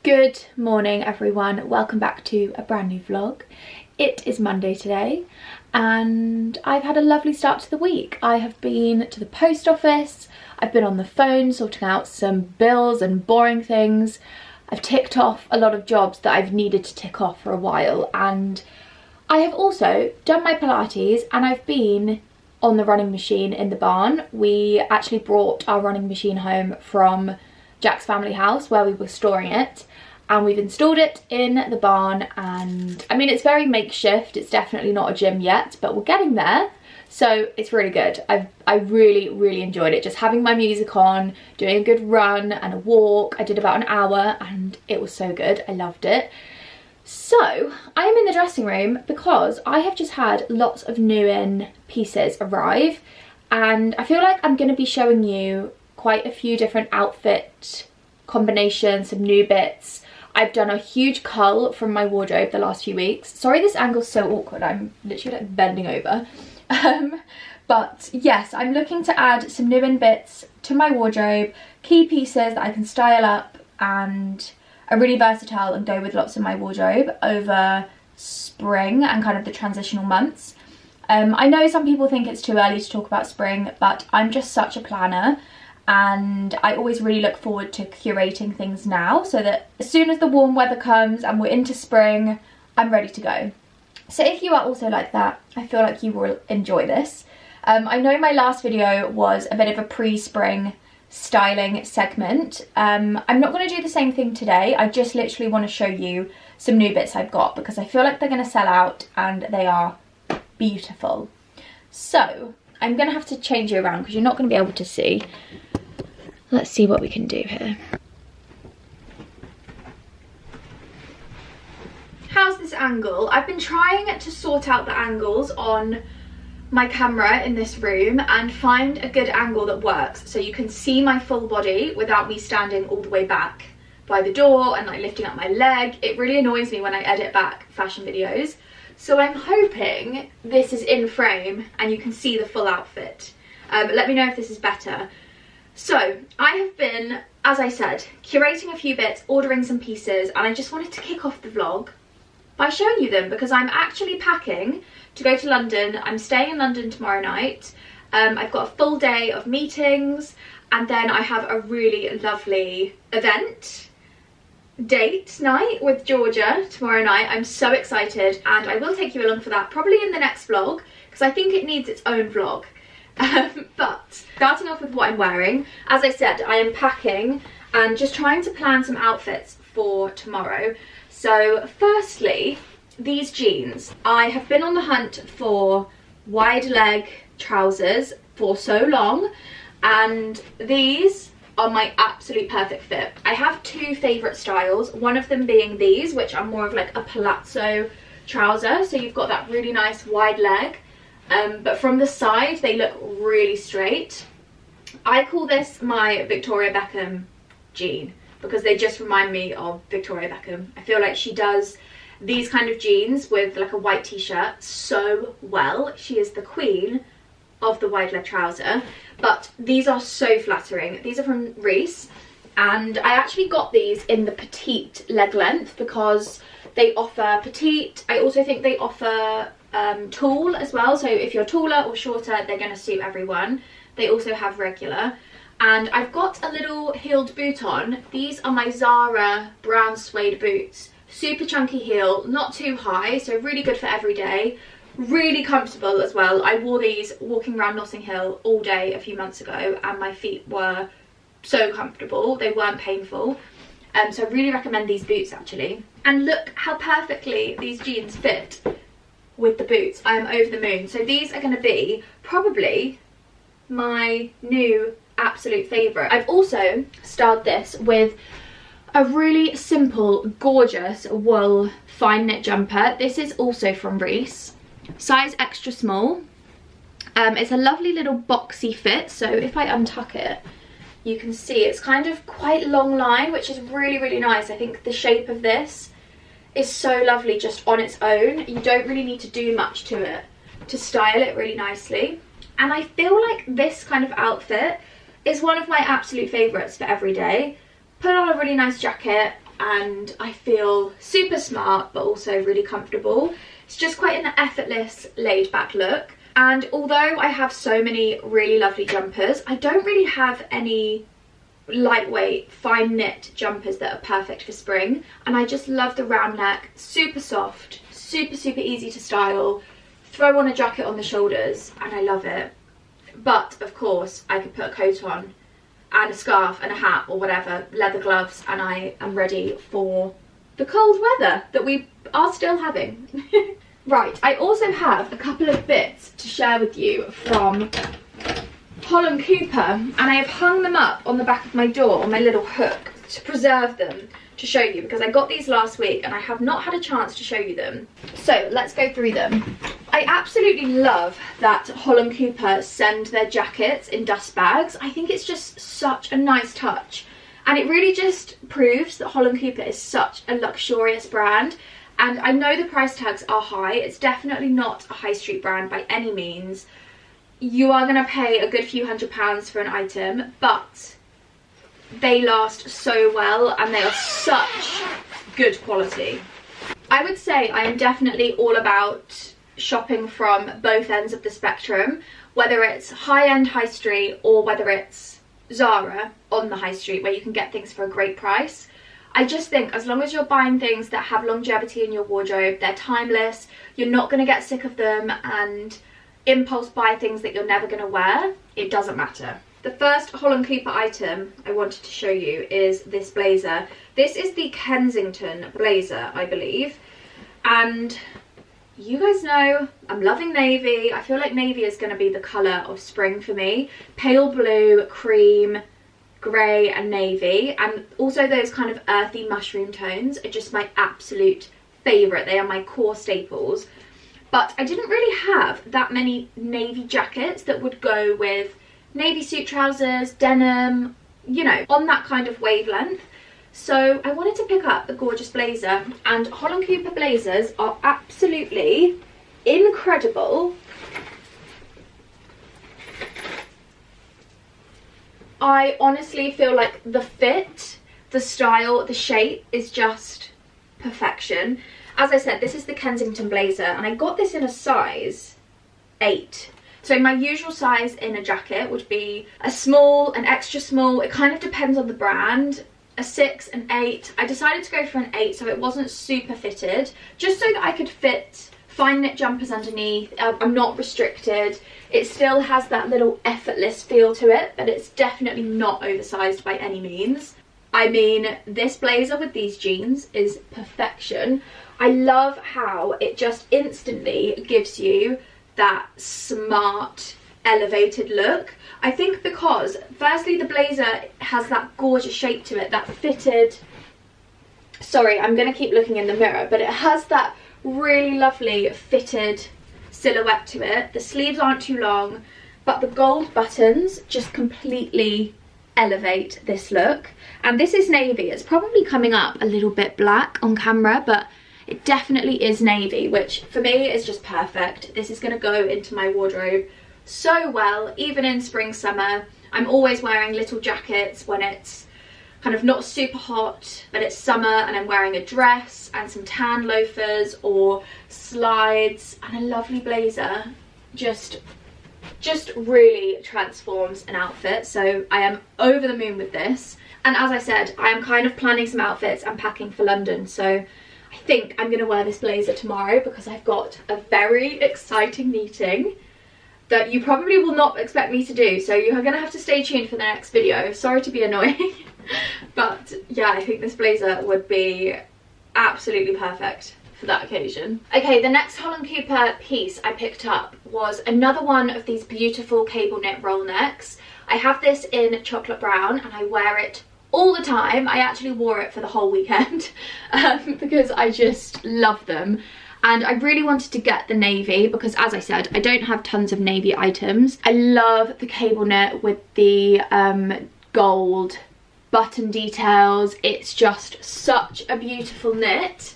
Good morning everyone, welcome back to a brand new vlog. It is Monday today and I've had a lovely start to the week. I have been to the post office, I've been on the phone sorting out some bills and boring things. I've ticked off a lot of jobs that I've needed to tick off for a while, and I have also done my Pilates and I've been on the running machine in the barn. We actually brought our running machine home from Jack's family house where we were storing it, and we've installed it in the barn. And I mean, it's very makeshift, it's definitely not a gym yet, but we're getting there, so it's really good. I really enjoyed it, just having my music on, doing a good run and a walk. I did about an hour and it was so good, I loved it. So I am in the dressing room because I have just had lots of new in pieces arrive, and I feel like I'm going to be showing you quite a few different outfit combinations, some new bits. I've done a huge cull from my wardrobe the last few weeks. Sorry this angle's so awkward, I'm literally like bending over. But yes, I'm looking to add some new in bits to my wardrobe, key pieces that I can style up and are really versatile and go with lots of my wardrobe over spring and kind of the transitional months. I know some people think it's too early to talk about spring, but I'm just such a planner. And I always really look forward to curating things now, so that as soon as the warm weather comes and we're into spring, I'm ready to go. So if you are also like that, I feel like you will enjoy this. I know my last video was a bit of a pre-spring styling segment. I'm not going to do the same thing today. I just literally want to show you some new bits I've got because I feel like they're going to sell out and they are beautiful. So I'm going to have to change you around because you're not going to be able to see. Let's see what we can do here. How's this angle? I've been trying to sort out the angles on my camera in this room and find a good angle that works so you can see my full body without me standing all the way back by the door and like lifting up my leg. It really annoys me when I edit back fashion videos. So I'm hoping this is in frame and you can see the full outfit. Let me know if this is better. So I have been, as I said, curating a few bits, ordering some pieces, and I just wanted to kick off the vlog by showing you them because I'm actually packing to go to London. I'm staying in London tomorrow night. I've got a full day of meetings, and then I have a really lovely date night with Georgia tomorrow night. I'm so excited, and I will take you along for that probably in the next vlog because I think it needs its own vlog. But starting off with what I'm wearing, as I said, I am packing and just trying to plan some outfits for tomorrow. So firstly, these jeans. I have been on the hunt for wide leg trousers for so long, and these are my absolute perfect fit. I have two favourite styles, one of them being these, which are more of like a palazzo trouser, so you've got that really nice wide leg. But from the side they look really straight. I call this my Victoria Beckham jean because they just remind me of Victoria Beckham. I feel like she does these kind of jeans with like a white t-shirt so well. She is the queen of the wide leg trouser. But these are so flattering. These are from Reiss, and I actually got these in the petite leg length because they offer petite. I also think they offer tall as well, so if you're taller or shorter they're going to suit everyone. They also have regular, and I've got a little heeled boot on. These are my Zara brown suede boots, super chunky heel, not too high, so really good for every day, really comfortable as well. I wore these walking around Notting Hill all day a few months ago and my feet were so comfortable, they weren't painful. So I really recommend these boots actually. And look how perfectly these jeans fit with the boots. I am over the moon. So these are going to be probably my new absolute favourite. I've also styled this with a really simple, gorgeous wool fine knit jumper. This is also from Reiss, size extra small. It's a lovely little boxy fit, so if I untuck it you can see it's kind of quite long line, which is really nice. I think the shape of this is so lovely just on its own. You don't really need to do much to it to style it really nicely. And I feel like this kind of outfit is one of my absolute favourites for every day. Put on a really nice jacket, and I feel super smart but also really comfortable. It's just quite an effortless, laid back look. And although I have so many really lovely jumpers, I don't really have any lightweight, fine knit jumpers that are perfect for spring. And I just love the round neck, super soft, super easy to style, throw on a jacket on the shoulders, and I love it. But of course I could put a coat on and a scarf and a hat or whatever, leather gloves, and I am ready for the cold weather that we are still having. Right, I also have a couple of bits to share with you from Holland Cooper, and I have hung them up on the back of my door on my little hook to preserve them to show you, because I got these last week and I have not had a chance to show you them. So let's go through them. I absolutely love that Holland Cooper send their jackets in dust bags. I think it's just such a nice touch, and it really just proves that Holland Cooper is such a luxurious brand. And I know the price tags are high. It's definitely not a high street brand by any means. You are going to pay a good few £100s for an item, but they last so well and they are such good quality. I would say I am definitely all about shopping from both ends of the spectrum, whether it's high-end high street or whether it's Zara on the high street where you can get things for a great price. I just think as long as you're buying things that have longevity in your wardrobe, they're timeless, you're not going to get sick of them and impulse buy things that you're never going to wear, it doesn't matter. The first Holland Cooper item I wanted to show you is this blazer. This is the Kensington blazer, I believe, and you guys know I'm loving navy. I feel like navy is going to be the colour of spring for me. Pale blue, cream, grey and navy, and also those kind of earthy mushroom tones are just my absolute favourite. They are my core staples. But I didn't really have that many navy jackets that would go with navy suit trousers, denim, you know, on that kind of wavelength. So I wanted to pick up a gorgeous blazer, and Holland Cooper blazers are absolutely incredible. I honestly feel like the fit, the style, the shape is just perfection. As I said, this is the Kensington blazer, and I got this in a size 8. So my usual size in a jacket would be a small, an extra small, it kind of depends on the brand, a 6, an 8. I decided to go for an 8 so it wasn't super fitted, just so that I could fit fine knit jumpers underneath. I'm not restricted. It still has that little effortless feel to it, but it's definitely not oversized by any means. I mean, this blazer with these jeans is perfection. I love how it just instantly gives you that smart, elevated look. I think because, firstly, the blazer has that gorgeous shape to it, that fitted... Sorry, I'm going to keep looking in the mirror, but it has that really lovely fitted silhouette to it. The sleeves aren't too long, but the gold buttons just completely elevate this look. And this is navy. It's probably coming up a little bit black on camera, but it definitely is navy, which for me is just perfect. This is going to go into my wardrobe so well, even in spring, summer. I'm always wearing little jackets when it's kind of not super hot, but it's summer and I'm wearing a dress and some tan loafers or slides, and a lovely blazer just really transforms an outfit. So I am over the moon with this. And as I said, I am kind of planning some outfits and packing for London, so I think I'm going to wear this blazer tomorrow because I've got a very exciting meeting that you probably will not expect me to do, so you're going to have to stay tuned for the next video. Sorry to be annoying, but yeah, I think this blazer would be absolutely perfect for that occasion. Okay, the next Holland Cooper piece I picked up was another one of these beautiful cable knit roll necks. I have this in chocolate brown and I wear it all the time. I actually wore it for the whole weekend because I just love them. And I really wanted to get the navy because, as I said, I don't have tons of navy items. I love the cable knit with the gold button details. It's just such a beautiful knit.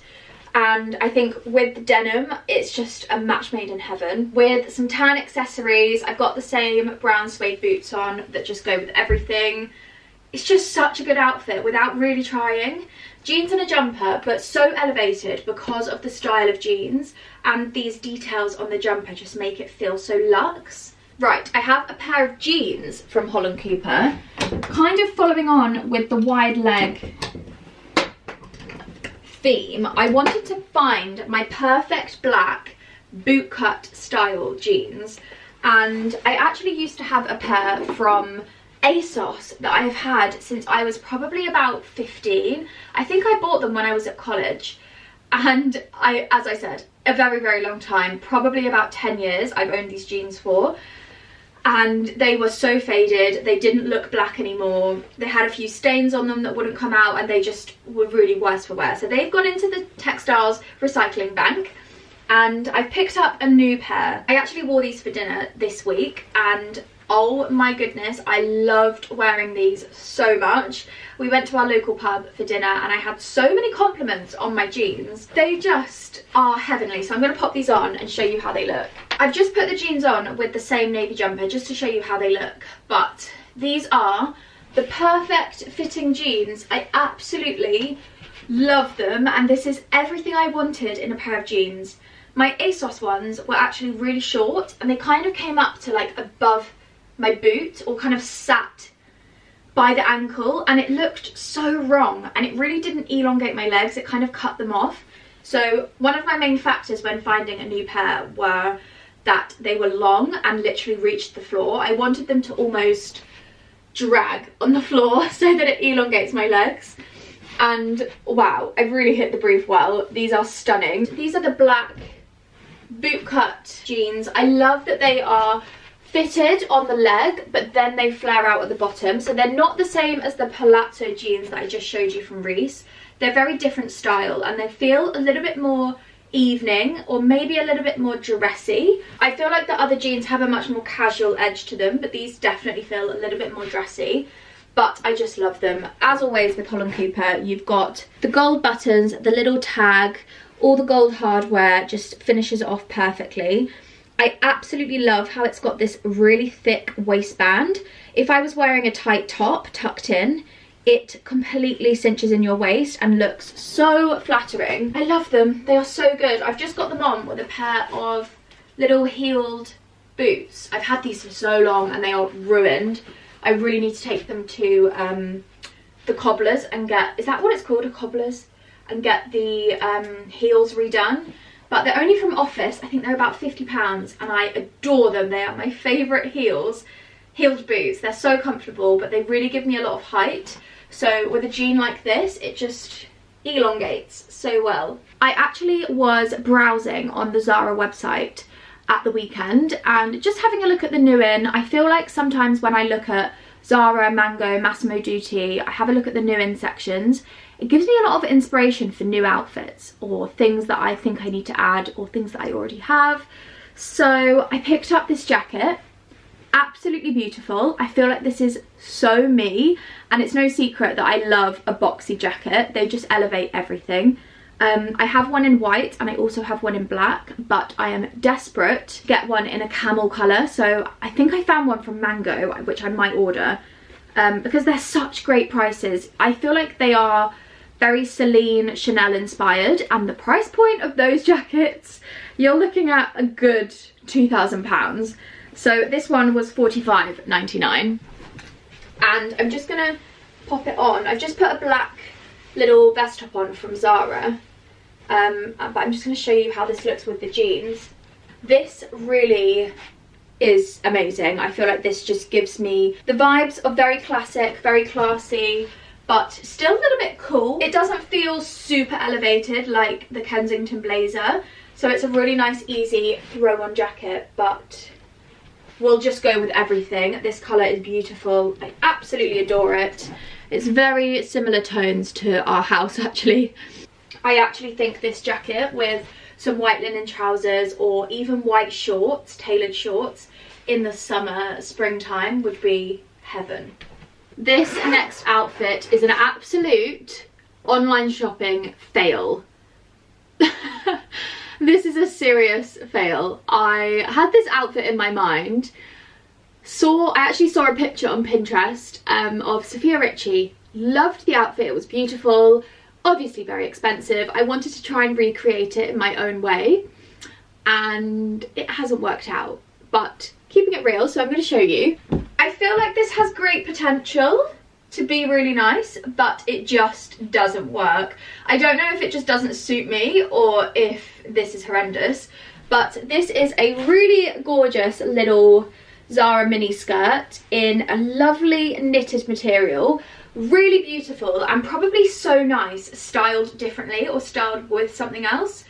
And I think with the denim, it's just a match made in heaven. With some tan accessories, I've got the same brown suede boots on that just go with everything. It's just such a good outfit without really trying. Jeans and a jumper, but so elevated because of the style of jeans, and these details on the jumper just make it feel so luxe. Right, I have a pair of jeans from Holland Cooper, kind of following on with the wide leg theme. I wanted to find my perfect black bootcut style jeans, and I actually used to have a pair from ASOS that I have had since I was probably about 15. I think I bought them when I was at college, and as I said, a very, very long time, probably about 10 years I've owned these jeans for, and they were so faded. They didn't look black anymore. They had a few stains on them that wouldn't come out, and they just were really worse for wear. So they've gone into the textiles recycling bank, and I picked up a new pair. I actually wore these for dinner this week, and oh my goodness, I loved wearing these so much. We went to our local pub for dinner and I had so many compliments on my jeans. They just are heavenly. So I'm going to pop these on and show you how they look. I've just put the jeans on with the same navy jumper just to show you how they look. But these are the perfect fitting jeans. I absolutely love them, and this is everything I wanted in a pair of jeans. My ASOS ones were actually really short, and they kind of came up to like above my boot, or kind of sat by the ankle, and it looked so wrong, and it really didn't elongate my legs. It kind of cut them off. So one of my main factors when finding a new pair were that they were long and literally reached the floor. I wanted them to almost drag on the floor so that it elongates my legs. And wow, I've really hit the brief well. These are stunning. These are the black bootcut jeans. I love that they are fitted on the leg, but then they flare out at the bottom. So they're not the same as the palazzo jeans that I just showed you from Reiss. They're very different style, and they feel a little bit more evening, or maybe a little bit more dressy. I feel like the other jeans have a much more casual edge to them, but these definitely feel a little bit more dressy. But I just love them. As always with Holland Cooper, you've got the gold buttons, the little tag, all the gold hardware just finishes it off perfectly. I absolutely love how it's got this really thick waistband. If I was wearing a tight top tucked in, it completely cinches in your waist and looks so flattering. I love them. They are so good. I've just got them on with a pair of little heeled boots. I've had these for so long and they are ruined. I really need to take them to the cobblers and get, is that what it's called, a cobblers? And get the heels redone. But they're only from Office. I think they're about £50, and I adore them. They are my favourite heeled boots. They're so comfortable, but they really give me a lot of height. So with a jean like this, it just elongates so well. I actually was browsing on the Zara website at the weekend and just having a look at the new in. I feel like sometimes when I look at Zara, Mango, Massimo Dutti, I have a look at the new in sections. It gives me a lot of inspiration for new outfits, or things that I think I need to add, or things that I already have. So I picked up this jacket. Absolutely beautiful. I feel like this is so me, and it's no secret that I love a boxy jacket. They just elevate everything. I have one in white and I also have one in black, but I am desperate to get one in a camel colour. So I think I found one from Mango, which I might order, because they're such great prices. I feel like they are very Celine, Chanel inspired, and the price point of those jackets, you're looking at a good £2,000. So this one was $45.99, and I'm just gonna pop it on. I've just put a black little vest top on from Zara, but I'm just going to show you how this looks with the jeans. This really is amazing. I feel like this just gives me the vibes of very classic, very classy, but still a little bit cool. It doesn't feel super elevated like the Kensington blazer, so it's a really nice easy throw on jacket, but we'll just go with everything. This colour is beautiful. I absolutely adore it. It's very similar tones to our house actually. I actually think this jacket with some white linen trousers or even white shorts, tailored shorts, in the summer, springtime would be heaven. This next outfit is an absolute online shopping fail. This is a serious fail. I had this outfit in my mind I actually saw a picture on Pinterest of Sophia Richie. Loved the outfit, it was beautiful, obviously very expensive. I wanted to try and recreate it in my own way, and it hasn't worked out, but keeping it real, so I'm going to show you. I feel like this has great potential to be really nice, but it just doesn't work. I don't know if it just doesn't suit me or if this is horrendous, but this is a really gorgeous little Zara mini skirt in a lovely knitted material. Really beautiful and probably so nice styled differently or styled with something else.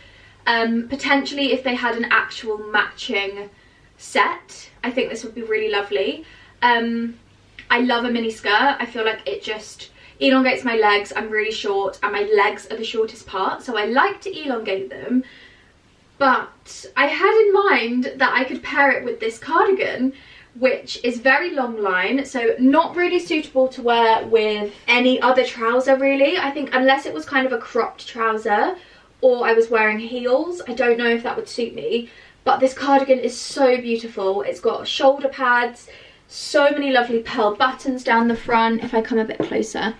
Potentially if they had an actual matching set, I think this would be really lovely. I love a mini skirt. I feel like it just elongates my legs. I'm really short and my legs are the shortest part, so I like to elongate them. But I had in mind that I could pair it with this cardigan, which is very long line, so not really suitable to wear with any other trouser really. I think unless it was kind of a cropped trouser or I was wearing heels, I don't know if that would suit me. But this cardigan is so beautiful. It's got shoulder pads, so many lovely pearl buttons down the front. If I come a bit closer,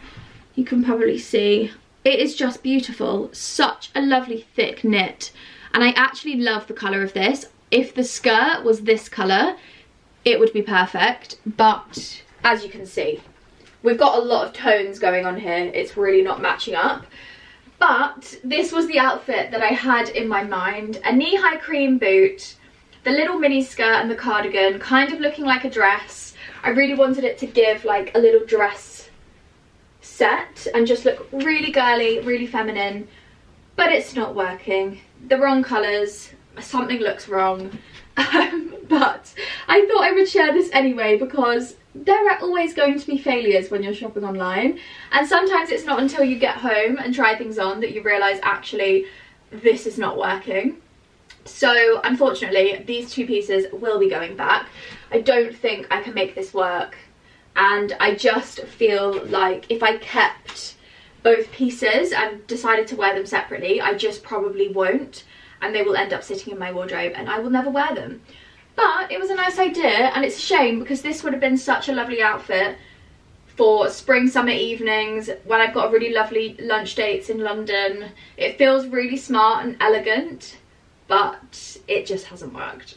you can probably see. It is just beautiful. Such a lovely thick knit. And I actually love the colour of this. If the skirt was this colour, it would be perfect. But as you can see, we've got a lot of tones going on here. It's really not matching up. But this was the outfit that I had in my mind. A knee-high cream boot, the little mini skirt and the cardigan, kind of looking like a dress. I really wanted it to give like a little dress set and just look really girly, really feminine. But it's not working. The wrong colours, something looks wrong. But I thought I would share this anyway because there are always going to be failures when you're shopping online, and sometimes it's not until you get home and try things on that you realise actually this is not working. So unfortunately these two pieces will be going back. I don't think I can make this work, and I just feel like if I kept both pieces and decided to wear them separately, I just probably won't, and they will end up sitting in my wardrobe and I will never wear them. But it was a nice idea, and it's a shame because this would have been such a lovely outfit for spring summer evenings when I've got really lovely lunch dates in London. It feels really smart and elegant, but it just hasn't worked.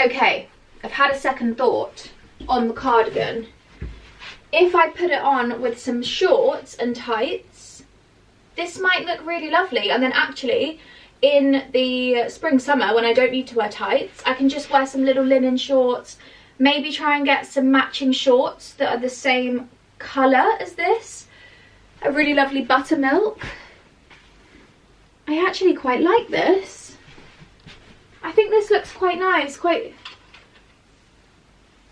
Okay, I've had a second thought on the cardigan. If I put it on with some shorts and tights, this might look really lovely, and then actually in the spring summer when I don't need to wear tights, I can just wear some little linen shorts, maybe try and get some matching shorts that are the same colour as this. A really lovely buttermilk. I actually quite like this. I think this looks quite nice,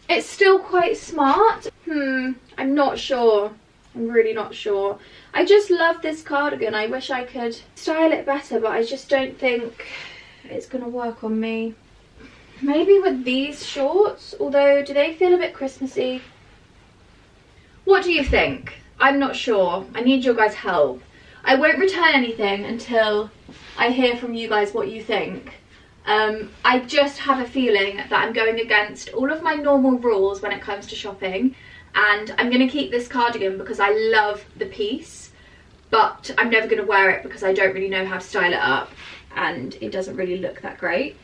it's still quite smart. I'm not sure. I'm really not sure. I just love this cardigan. I wish I could style it better, but I just don't think it's gonna work on me. Maybe with these shorts, although do they feel a bit Christmassy? What do you think? I'm not sure. I need your guys' help. I won't return anything until I hear from you guys what you think. I just have a feeling that I'm going against all of my normal rules when it comes to shopping, and I'm going to keep this cardigan because I love the piece, but I'm never going to wear it because I don't really know how to style it up and it doesn't really look that great.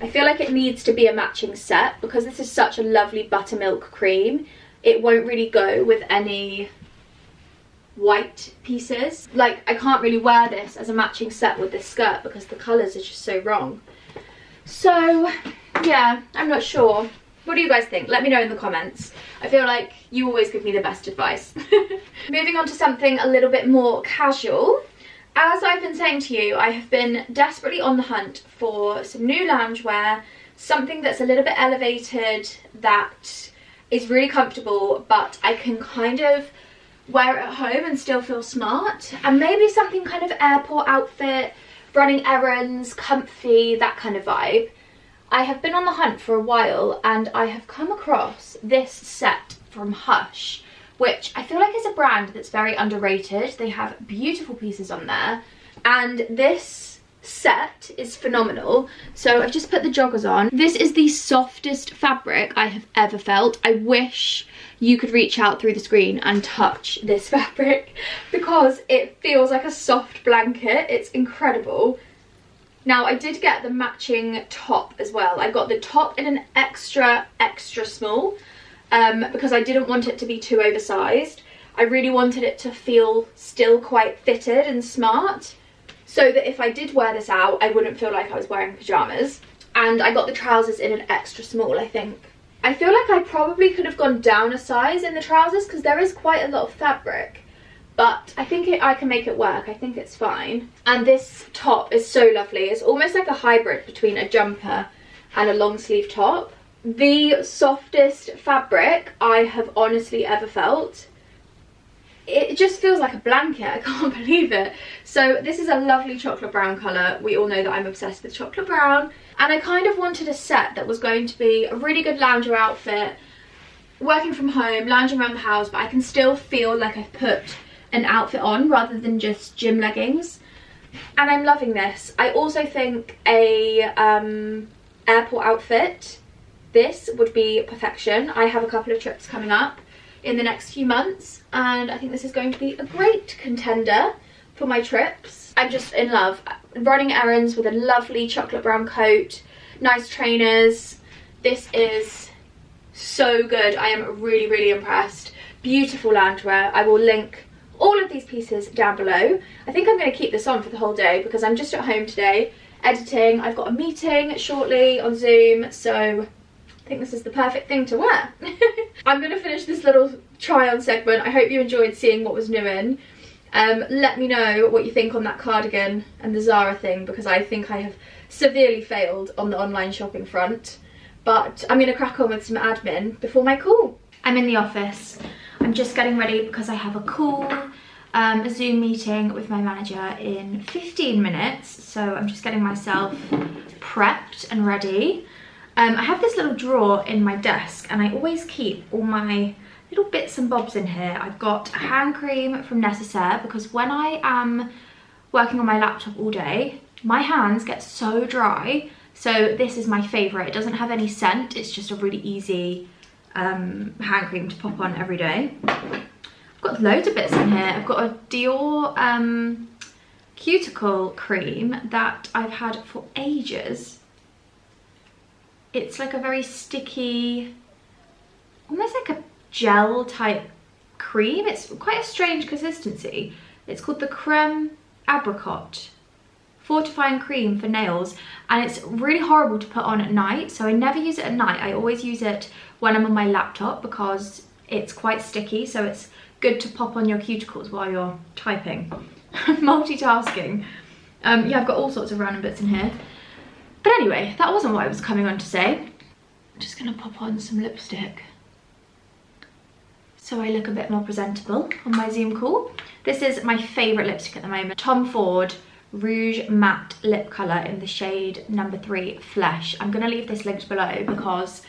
I feel like it needs to be a matching set because this is such a lovely buttermilk cream. It won't really go with any white pieces. Like, I can't really wear this as a matching set with this skirt because the colours are just so wrong. So yeah, I'm not sure. What do you guys think? Let me know in the comments. I feel like you always give me the best advice. Moving on to something a little bit more casual. As I've been saying to you, I have been desperately on the hunt for some new loungewear, something that's a little bit elevated, that is really comfortable, but I can kind of wear it at home and still feel smart, and maybe something kind of airport outfit, running errands, comfy, that kind of vibe. I have been on the hunt for a while and I have come across this set from Hush, which I feel like is a brand that's very underrated. They have beautiful pieces on there, and this set is phenomenal. So I've just put the joggers on. This is the softest fabric I have ever felt. I wish you could reach out through the screen and touch this fabric because it feels like a soft blanket. It's incredible. Now I did get the matching top as well. I got the top in an extra small because I didn't want it to be too oversized. I really wanted it to feel still quite fitted and smart, so that if I did wear this out, I wouldn't feel like I was wearing pyjamas. And I got the trousers in an extra small, I think. I feel like I probably could have gone down a size in the trousers because there is quite a lot of fabric. But I think I can make it work. I think it's fine. And this top is so lovely. It's almost like a hybrid between a jumper and a long sleeve top. The softest fabric I have honestly ever felt. It just feels like a blanket. I can't believe it. So this is a lovely chocolate brown colour. We all know that I'm obsessed with chocolate brown. And I kind of wanted a set that was going to be a really good lounger outfit, working from home, lounging around the house, but I can still feel like I've put an outfit on rather than just gym leggings. And I'm loving this. I also think a airport outfit, this would be perfection. I have a couple of trips coming up in the next few months and I think this is going to be a great contender for my trips. I'm just in love. Running errands with a lovely chocolate brown coat, nice trainers. This is so good. I am really, really impressed. Beautiful loungewear. I will link all of these pieces down below. I think I'm going to keep this on for the whole day because I'm just at home today editing. I've got a meeting shortly on Zoom, so I think this is the perfect thing to wear. I'm going to finish this little try on segment. I hope you enjoyed seeing what was new in. Let me know what you think on that cardigan and the Zara thing because I think I have severely failed on the online shopping front. But I'm going to crack on with some admin before my call. I'm in the office. I'm just getting ready because I have a call, a Zoom meeting with my manager in 15 minutes. So I'm just getting myself prepped and ready. I have this little drawer in my desk and I always keep all my little bits and bobs in here. I've got a hand cream from Necessaire because when I am working on my laptop all day, my hands get so dry. So this is my favourite. It doesn't have any scent. It's just a really easy hand cream to pop on every day. I've got loads of bits in here. I've got a Dior cuticle cream that I've had for ages. It's like a very sticky, almost like a gel type cream. It's quite a strange consistency. It's called the Creme Apricot Fortifying Cream for Nails, and it's really horrible to put on at night, so I never use it at night. I always use it when I'm on my laptop because it's quite sticky, so it's good to pop on your cuticles while you're typing. Multitasking. Yeah, I've got all sorts of random bits in here. But anyway, that wasn't what I was coming on to say. I'm just gonna pop on some lipstick so I look a bit more presentable on my Zoom call. This is my favourite lipstick at the moment. Tom Ford Rouge Matte Lip Colour in the shade number 3 Flesh. I'm gonna leave this linked below because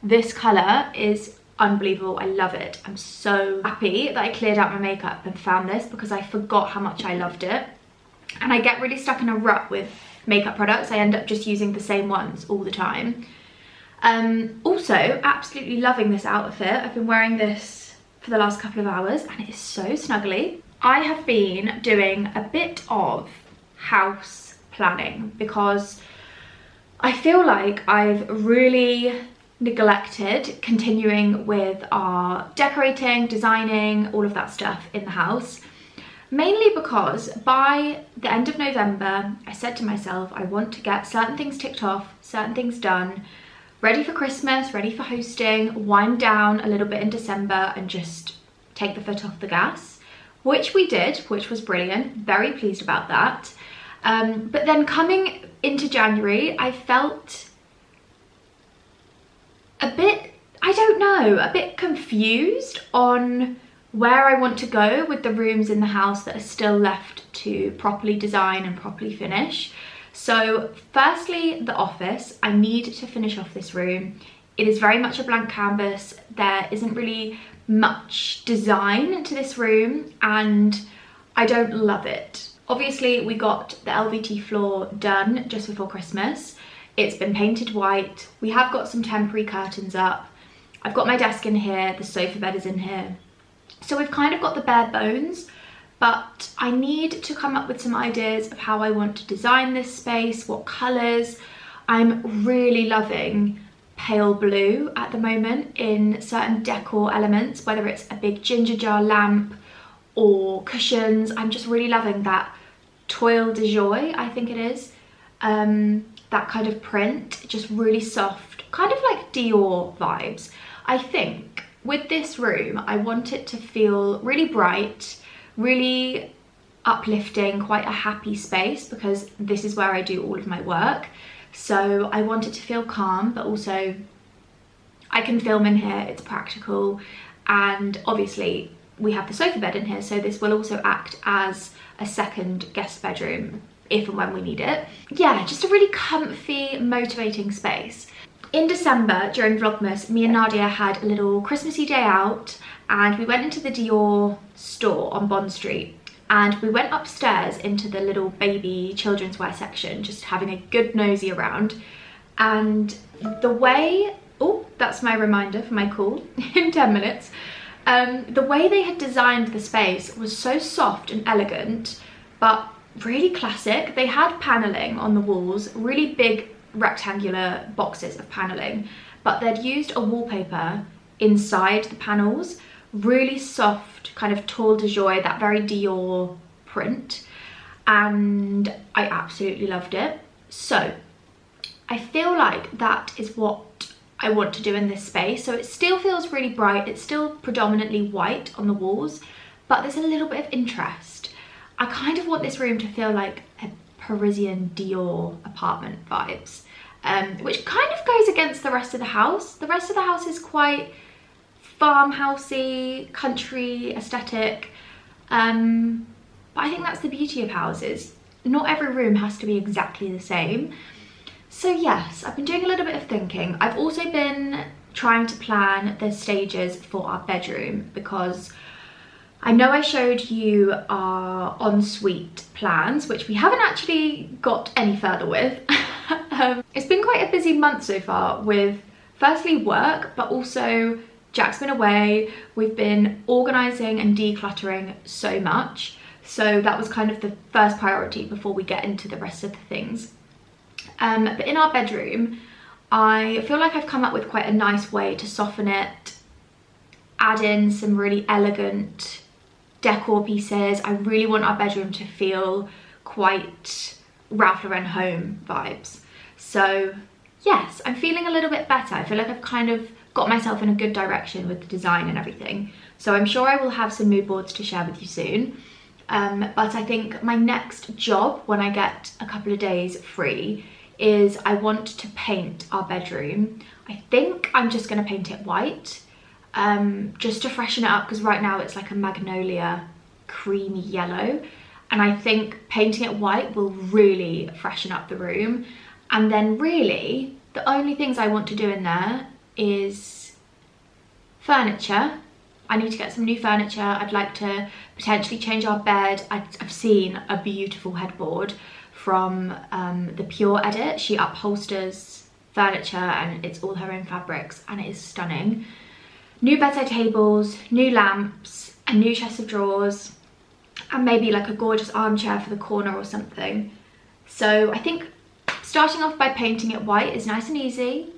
this colour is unbelievable. I love it. I'm so happy that I cleared out my makeup and found this because I forgot how much I loved it. And I get really stuck in a rut with makeup products. I end up just using the same ones all the time. Also, absolutely loving this outfit. I've been wearing this for the last couple of hours and it is so snuggly. I have been doing a bit of house planning because I feel like I've really neglected continuing with our decorating, designing, all of that stuff in the house. Mainly because by the end of November, I said to myself, I want to get certain things ticked off, certain things done, ready for Christmas, ready for hosting, wind down a little bit in December and just take the foot off the gas, which we did, which was brilliant. Very pleased about that. But then coming into January, I felt a bit, I don't know, a bit confused on where I want to go with the rooms in the house that are still left to properly design and properly finish. So firstly, the office. I need to finish off this room. It is very much a blank canvas. There isn't really much design to this room and I don't love it. Obviously we got the LVT floor done just before Christmas. It's been painted white. We have got some temporary curtains up. I've got my desk in here, the sofa bed is in here. So we've kind of got the bare bones, but I need to come up with some ideas of how I want to design this space, what colours. I'm really loving pale blue at the moment in certain decor elements, whether it's a big ginger jar lamp or cushions. I'm just really loving that toile de joie, I think it is. That kind of print, just really soft, kind of like Dior vibes. I think with this room, I want it to feel really bright, really uplifting, quite a happy space, because this is where I do all of my work. So I want it to feel calm, but also I can film in here, it's practical. And obviously we have the sofa bed in here, so this will also act as a second guest bedroom if and when we need it. Yeah, just a really comfy, motivating space. In December, during Vlogmas, me and Nadia had a little Christmassy day out, and we went into the Dior store on Bond Street, and we went upstairs into the little baby children's wear section, just having a good nosy around. And the way, oh, that's my reminder for my call in 10 minutes. The way they had designed the space was so soft and elegant, but really classic. They had paneling on the walls, really big rectangular boxes of paneling, but they'd used a wallpaper inside the panels, really soft, kind of toile de joie, that very Dior print, and I absolutely loved it. So I feel like that is what I want to do in this space. So it still feels really bright, it's still predominantly white on the walls, but there's a little bit of interest. I kind of want this room to feel like a Parisian Dior apartment vibes, which kind of goes against the rest of the house. The rest of the house is quite farmhousey, country aesthetic, but I think that's the beauty of houses. Not every room has to be exactly the same. So yes, I've been doing a little bit of thinking. I've also been trying to plan the stages for our bedroom, because I know I showed you our ensuite plans, which we haven't actually got any further with. It's been quite a busy month so far with firstly work, but also Jack's been away. We've been organising and decluttering so much. So that was kind of the first priority before we get into the rest of the things. But in our bedroom, I feel like I've come up with quite a nice way to soften it, add in some really elegant decor pieces. I really want our bedroom to feel quite Ralph Lauren home vibes. So yes, I'm feeling a little bit better. I feel like I've kind of got myself in a good direction with the design and everything. So I'm sure I will have some mood boards to share with you soon. But I think my next job, when I get a couple of days free, is I want to paint our bedroom. I think I'm just going to paint it white, just to freshen it up, because right now it's like a magnolia creamy yellow, and I think painting it white will really freshen up the room. And then really the only things I want to do in there is furniture. I need to get some new furniture. I'd like to potentially change our bed. I've seen a beautiful headboard from the Pure Edit. She upholsters furniture and it's all her own fabrics and it is stunning. New bedside tables, new lamps, a new chest of drawers, and maybe like a gorgeous armchair for the corner or something. So I think starting off by painting it white is nice and easy.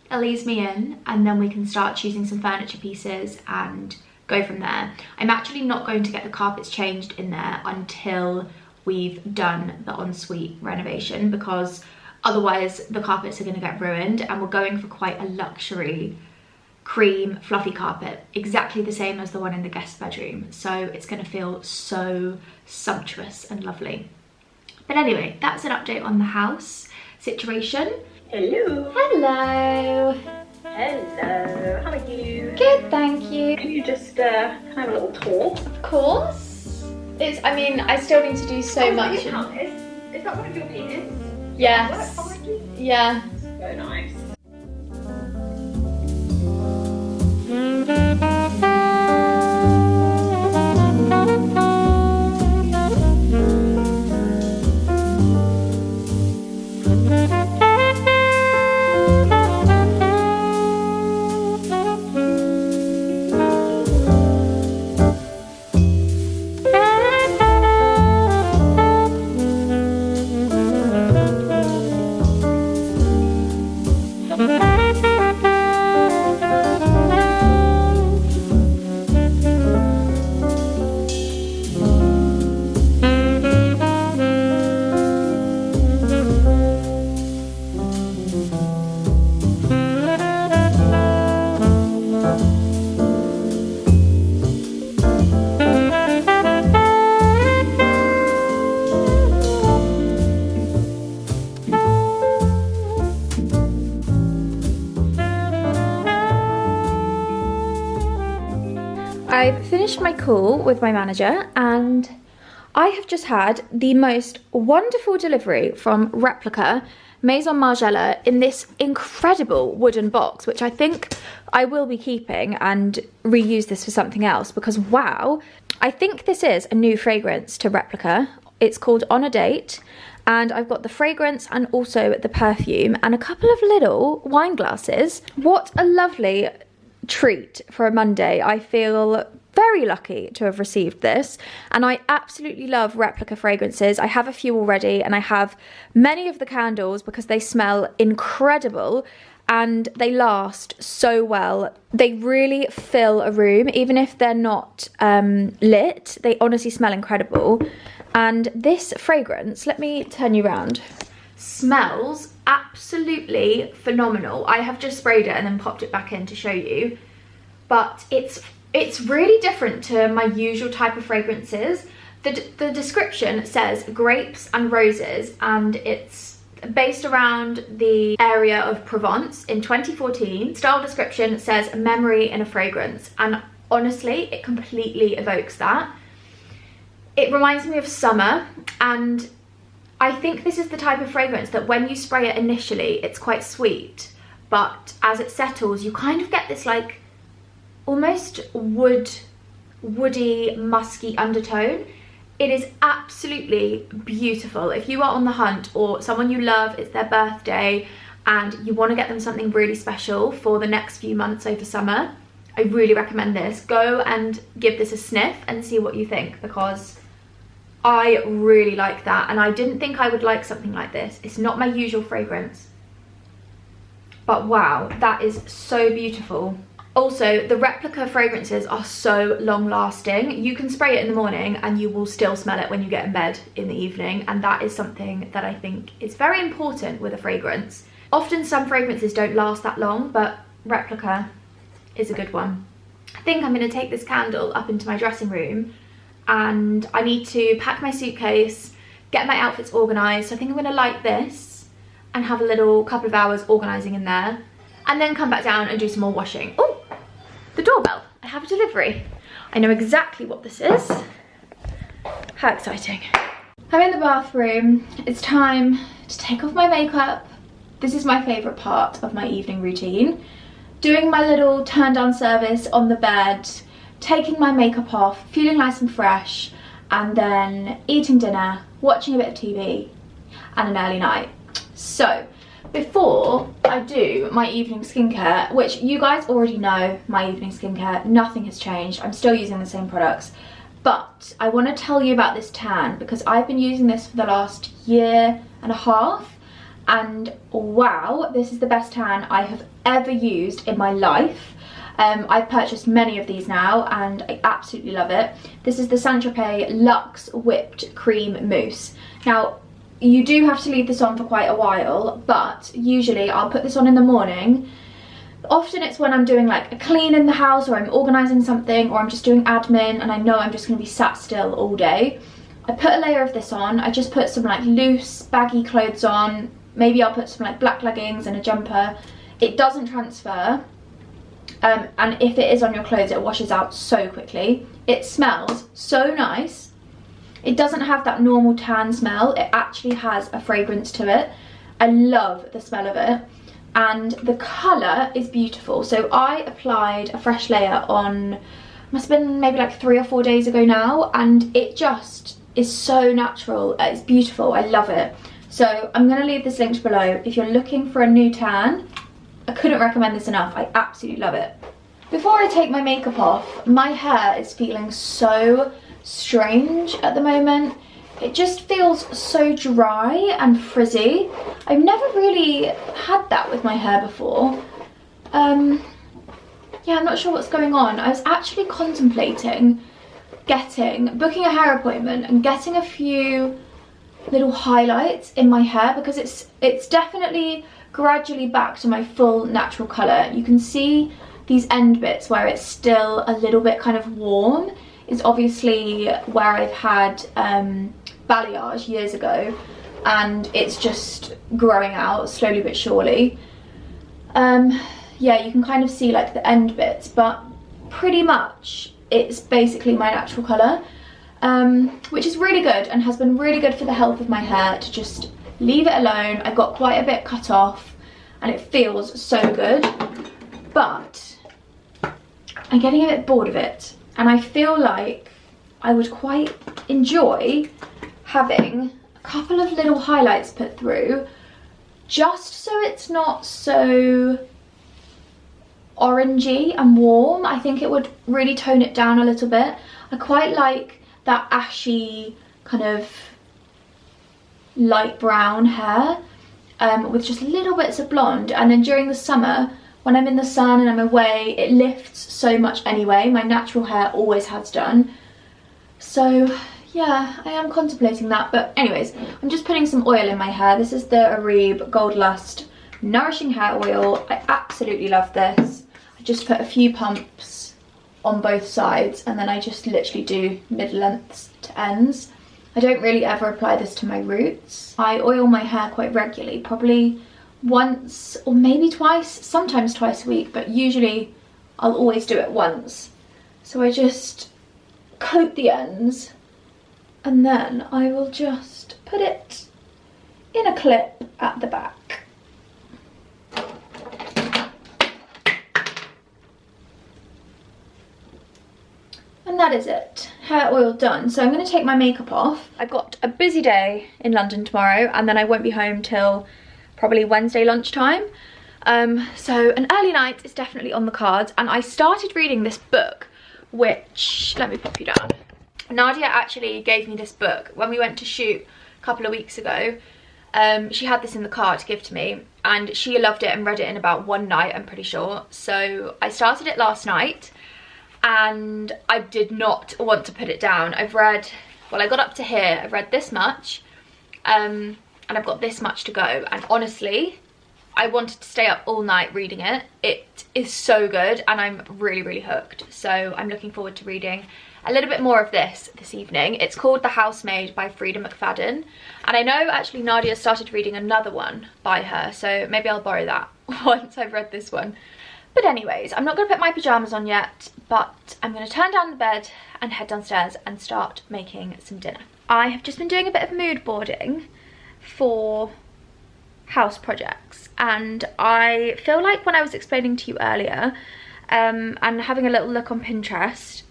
It'll ease me in, and then we can start choosing some furniture pieces and go from there. I'm actually not going to get the carpets changed in there until we've done the ensuite renovation, because otherwise the carpets are going to get ruined, and we're going for quite a luxury cream fluffy carpet, exactly the same as the one in the guest bedroom, so it's going to feel so sumptuous and lovely. But anyway, that's an update on the house situation. Hello. Hello. Hello. How are you? Good, thank you. Can you just can I have a little tour? Of course. I mean, I still need to do so much. Is that one of your paintings? Yes. Yeah. Very nice. finished my call with my manager and I have just had the most wonderful delivery from Replica Maison Margiela in this incredible wooden box, which I think I will be keeping and reuse this for something else because wow, I think this is a new fragrance to Replica. It's called On a Date, and I've got the fragrance and also the perfume and a couple of little wine glasses. What a lovely treat for a Monday. I feel very lucky to have received this, and I absolutely love Replica fragrances. I have a few already and I have many of the candles because they smell incredible and they last so well. They really fill a room even if they're not lit. They honestly smell incredible. And this fragrance, let me turn you around, smells absolutely phenomenal. I have just sprayed it and then popped it back in to show you, but it's really different to my usual type of fragrances. The description says grapes and roses, and it's based around the area of Provence in 2014. Style description says memory in a fragrance, and honestly, it completely evokes that. It reminds me of summer, and I think this is the type of fragrance that when you spray it initially, it's quite sweet, but as it settles, you kind of get this like almost woody, musky undertone. It is absolutely beautiful. If you are on the hunt or someone you love, it's their birthday and you want to get them something really special for the next few months over summer, I really recommend this. Go and give this a sniff and see what you think, because I really like that, and I didn't think I would like something like this. It's not my usual fragrance, but wow, that is so beautiful. Also, the Replica fragrances are so long lasting. You can spray it in the morning and you will still smell it when you get in bed in the evening, and that is something that I think is very important with a fragrance. Often some fragrances don't last that long, but Replica is a good one. I think I'm going to take this candle up into my dressing room, and I need to pack my suitcase, get my outfits organised. So I think I'm going to light this and have a little couple of hours organising in there, and then come back down and do some more washing. Oh, the doorbell. I have a delivery. I know exactly what this is. How exciting. I'm in the bathroom. It's time to take off my makeup. This is my favourite part of my evening routine. Doing my little turn down service on the bed, taking my makeup off, feeling nice and fresh, and then eating dinner, watching a bit of TV, and an early night. So, before I do my evening skincare, which you guys already know my evening skincare, nothing has changed. I'm still using the same products. But I want to tell you about this tan because I've been using this for the last year and a half. And wow, this is the best tan I have ever used in my life. I've purchased many of these now and I absolutely love it. This is the Saint-Tropez Luxe Whipped Cream Mousse. Now, you do have to leave this on for quite a while, but usually I'll put this on in the morning. Often it's when I'm doing like a clean in the house, or I'm organising something, or I'm just doing admin and I know I'm just going to be sat still all day. I put a layer of this on. I just put some like loose baggy clothes on. Maybe I'll put some like black leggings and a jumper. It doesn't transfer. And if it is on your clothes, it washes out so quickly. It smells so nice. It doesn't have that normal tan smell. It actually has a fragrance to it. I love the smell of it. And the colour is beautiful. So I applied a fresh layer on, must have been maybe like 3 or 4 days ago now. And it just is so natural. It's beautiful. I love it. So I'm going to leave this linked below. If you're looking for a new tan, I couldn't recommend this enough. I absolutely love it. Before I take my makeup off, my hair is feeling so strange at the moment. It just feels so dry and frizzy. I've never really had that with my hair before. Yeah, I'm not sure what's going on. I was actually contemplating booking a hair appointment and getting a few little highlights in my hair, because it's definitely gradually back to my full natural colour. You can see these end bits where it's still a little bit kind of warm. It's obviously where I've had balayage years ago, and it's just growing out slowly but surely. Yeah, you can kind of see like the end bits, but pretty much it's basically my natural colour, which is really good and has been really good for the health of my hair to just leave it alone. I got quite a bit cut off and it feels so good, but I'm getting a bit bored of it, and I feel like I would quite enjoy having a couple of little highlights put through, just so it's not so orangey and warm. I think it would really tone it down a little bit. I quite like that ashy kind of light brown hair with just little bits of blonde, and then during the summer when I'm in the sun and I'm away, it lifts so much anyway. My natural hair always has done. So yeah, I am contemplating that. But anyways, I'm just putting some oil in my hair. This is the Aribe Gold Lust Nourishing Hair Oil. I absolutely love this. I just put a few pumps on both sides, and then I just literally do mid-lengths to ends. I don't really ever apply this to my roots. I oil my hair quite regularly, probably once or maybe twice, sometimes twice a week, but usually I'll always do it once. So I just coat the ends, and then I will just put it in a clip at the back. And that is it. Hair oil done. So I'm going to take my makeup off. I've got a busy day in London tomorrow, and then I won't be home till probably Wednesday lunchtime. So an early night is definitely on the cards, and I started reading this book, which, let me pop you down. Nadia actually gave me this book when we went to shoot a couple of weeks ago. She had this in the car to give to me, and she loved it and read it in about one night, I'm pretty sure. So I started it last night, and I did not want to put it down. I've read, well, I got up to here, I've read this much, and I've got this much to go, and honestly, I wanted to stay up all night reading it. It is so good, and I'm really, really hooked. So I'm looking forward to reading a little bit more of this evening. It's called The Housemaid by Frida McFadden, and I know actually Nadia started reading another one by her, so maybe I'll borrow that once I've read this one. But anyways, I'm not going to put my pyjamas on yet, but I'm going to turn down the bed and head downstairs and start making some dinner. I have just been doing a bit of mood boarding for house projects, and I feel like when I was explaining to you earlier and having a little look on Pinterest,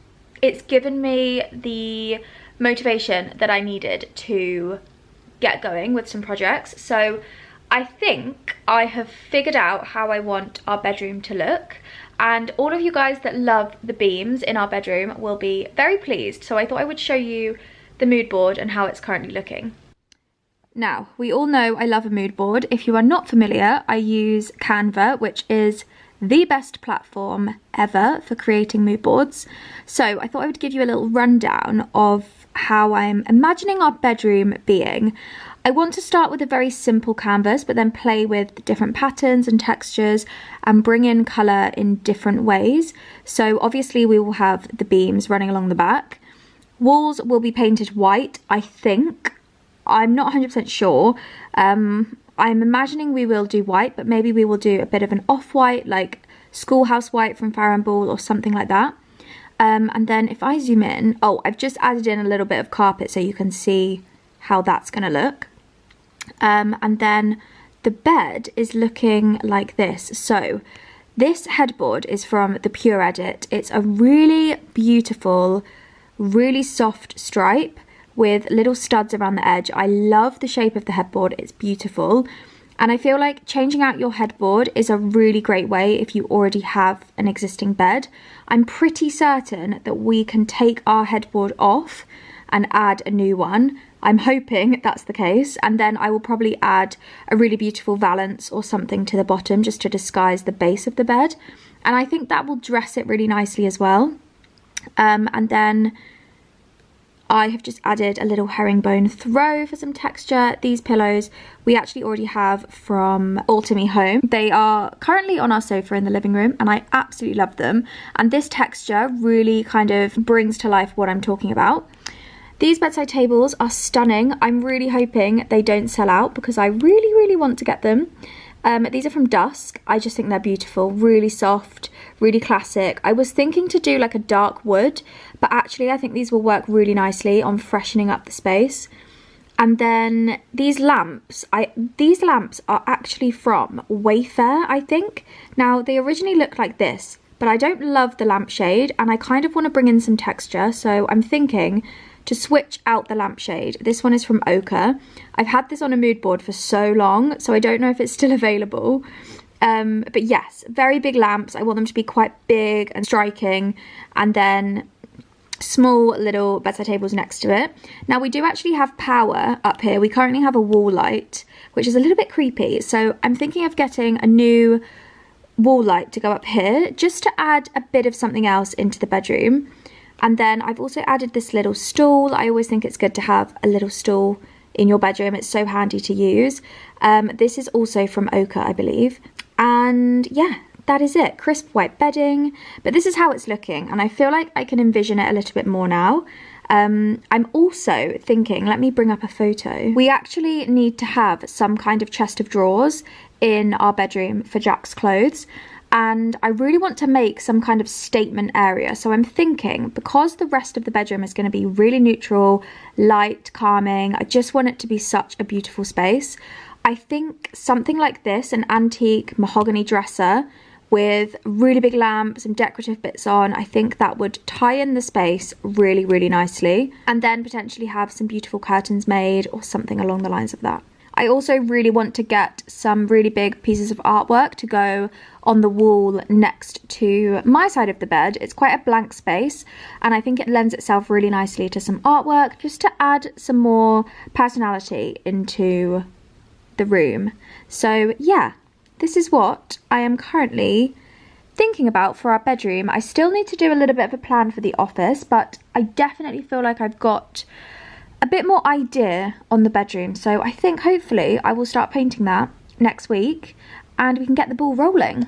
it's given me the motivation that I needed to get going with some projects. So I think I have figured out how I want our bedroom to look, and all of you guys that love the beams in our bedroom will be very pleased. So I thought I would show you the mood board and how it's currently looking. Now, we all know I love a mood board. If you are not familiar, I use Canva, which is the best platform ever for creating mood boards. So I thought I would give you a little rundown of how I'm imagining our bedroom being. I want to start with a very simple canvas, but then play with different patterns and textures and bring in colour in different ways. So obviously we will have the beams running along the back. Walls will be painted white, I think. I'm not 100% sure. I'm imagining we will do white, but maybe we will do a bit of an off-white, like schoolhouse white from Farrow & Ball or something like that. And then if I zoom in, oh, I've just added in a little bit of carpet so you can see how that's going to look. And then the bed is looking like this. So this headboard is from the Pure Edit. It's a really beautiful, really soft stripe with little studs around the edge. I love the shape of the headboard, it's beautiful. And I feel like changing out your headboard is a really great way if you already have an existing bed. I'm pretty certain that we can take our headboard off and add a new one. I'm hoping that's the case, and then I will probably add a really beautiful valance or something to the bottom just to disguise the base of the bed, and I think that will dress it really nicely as well. And then I have just added a little herringbone throw for some texture. These pillows we actually already have from Alter Me Home. They are currently on our sofa in the living room, and I absolutely love them, and this texture really kind of brings to life what I'm talking about. These bedside tables are stunning. I'm really hoping they don't sell out because I really, really want to get them. These are from Dusk. I just think they're beautiful, really soft, really classic. I was thinking to do like a dark wood, but actually I think these will work really nicely on freshening up the space. And then these lamps, these lamps are actually from Wayfair, I think. Now, they originally look like this, but I don't love the lampshade and I kind of want to bring in some texture, so I'm thinking to switch out the lampshade. This one is from Ochre. I've had this on a mood board for so long, so I don't know if it's still available. But yes, very big lamps. I want them to be quite big and striking, and then small little bedside tables next to it. Now, we do actually have power up here. We currently have a wall light, which is a little bit creepy, so I'm thinking of getting a new wall light to go up here, just to add a bit of something else into the bedroom. And then I've also added this little stool. I always think it's good to have a little stool in your bedroom. It's so handy to use. This is also from Ochre, I believe. And yeah, that is it. Crisp white bedding. But this is how it's looking, and I feel like I can envision it a little bit more now. I'm also thinking, let me bring up a photo. We actually need to have some kind of chest of drawers in our bedroom for Jack's clothes. And I really want to make some kind of statement area. So I'm thinking, because the rest of the bedroom is going to be really neutral, light, calming, I just want it to be such a beautiful space. I think something like this, an antique mahogany dresser with really big lamps and decorative bits on, I think that would tie in the space really, really nicely. And then potentially have some beautiful curtains made or something along the lines of that. I also really want to get some really big pieces of artwork to go on the wall next to my side of the bed. It's quite a blank space, and I think it lends itself really nicely to some artwork, just to add some more personality into the room. So yeah, this is what I am currently thinking about for our bedroom. I still need to do a little bit of a plan for the office, but I definitely feel like I've got a bit more idea on the bedroom, so I think hopefully I will start painting that next week and we can get the ball rolling.